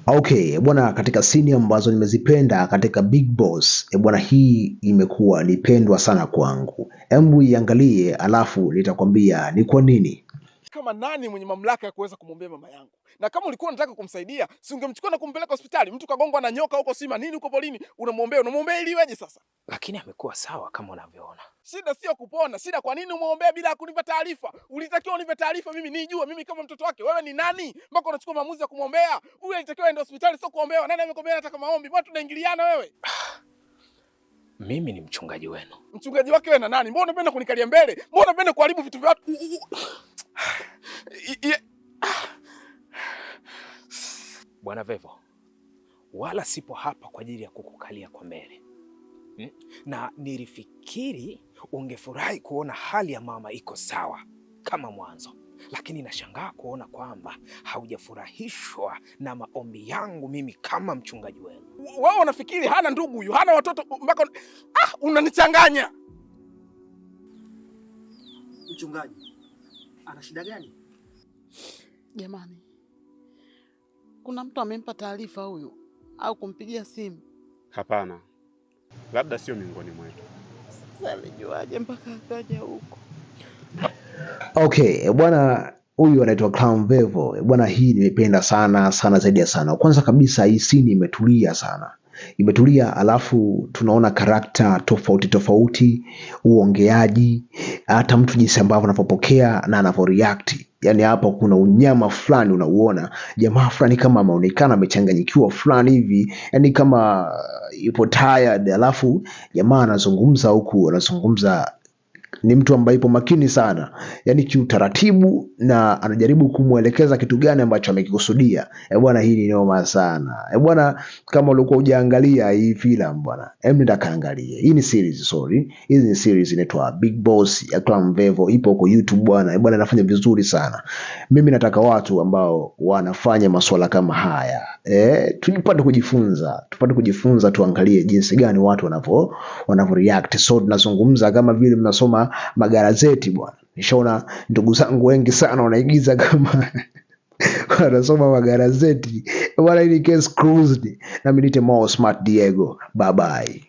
Okay, bwana, katika sini ambazo nimezipenda katika Big Boss, bwana, hii imekuwa nipendwa sana kwangu. Hebu iangalie alafu nitakwambia ni kwa nini. Kama nani mwenye mamlaka ya kuweza kumwombea mama yangu? Na kama ulikuwa unataka kumsaidia, si ungemchukua na kumpeleka hospitali? Mtu kagongwa na nyoka huko sima nini huko polini, unamwombea ili iweje sasa? Lakini amekuwa sawa kama unavyoona. Shida sio kupona, shida kwa nini umwombea bila kunipa taarifa? Ulitakiwa unipe taarifa mimi nijue, mimi kama mtoto wake. Wewe ni nani mpaka unachukua maamuzi ya kumwombea? Huyu alitakiwa aende hospitali, sio kuombewa. Nani amekombea hata kama maombi? Mbona tunaingiliana wewe? Mimi ni mchungaji wenu. Mchungaji wake wewe na nani? Mbona unapenda kunikalia mbele? Mbona unapenda kuharibu vitu vya watu? Bwana Vevo, wala sipo hapa kwa ajili ya kukukalia kwa mbele. Na nilifikiri ungefurahi kuona hali ya mama iko sawa kama mwanzo, lakini nashangaa kuona kwamba haujafurahishwa na maombi yangu mimi kama mchungaji wenu. Wewe unafikiri hana ndugu huyu, hana watoto mpaka unanichanganya. Mchungaji, ana shida gani? Jamani, kuna mtu amempa taarifa huyu au kumpigia simu? Hapana, labda sio miongoni mwetu. Sasa alijuaje mpaka akaja huko? Okay, bwana, huyu anaitwa Clown Vevo. Bwana, hii nimependa sana zaidi ya sana. Kwanza kabisa hii scene imetulia sana. Imetulia, alafu tunaona karakta tofauti, uongeaji, hata mtu jinsi ambavyo anapopokea na anavyoreact. Yani hapa kuna unyama fulani unauona. Jamaa fulani kama ameonekana amechanganyikiwa fulani hivi, yani kama yupo tired, alafu jamaa anazungumza huku, anazungumza ni mtu ambaye ipo makini sana, yani kiutaratibu, na anajaribu kumuelekeza kitu gani ambacho amekikusudia. Bwana, hii ni noma sana. Bwana, kama ulikuwa hujaangalia hii filamu bwana, nenda kaangalie. Hii ni series, sorry. Hii ni series inaitwa Big Boss ya Clown Vevo, ipo kwa YouTube bwana. Bwana, inafanya vizuri sana. Mimi nataka watu ambao wanafanya masuala kama haya tupate kujifunza, tuangalie jinsi gani watu wanavyo react. So tunazungumza kama vile mnasoma magazeti bwana. Nishaona ndugu zangu wengi sana wanaigiza kama wanasoma magazeti bwana. Hii ni case closed, na mimi ni Mo Smart Diego. Bye bye.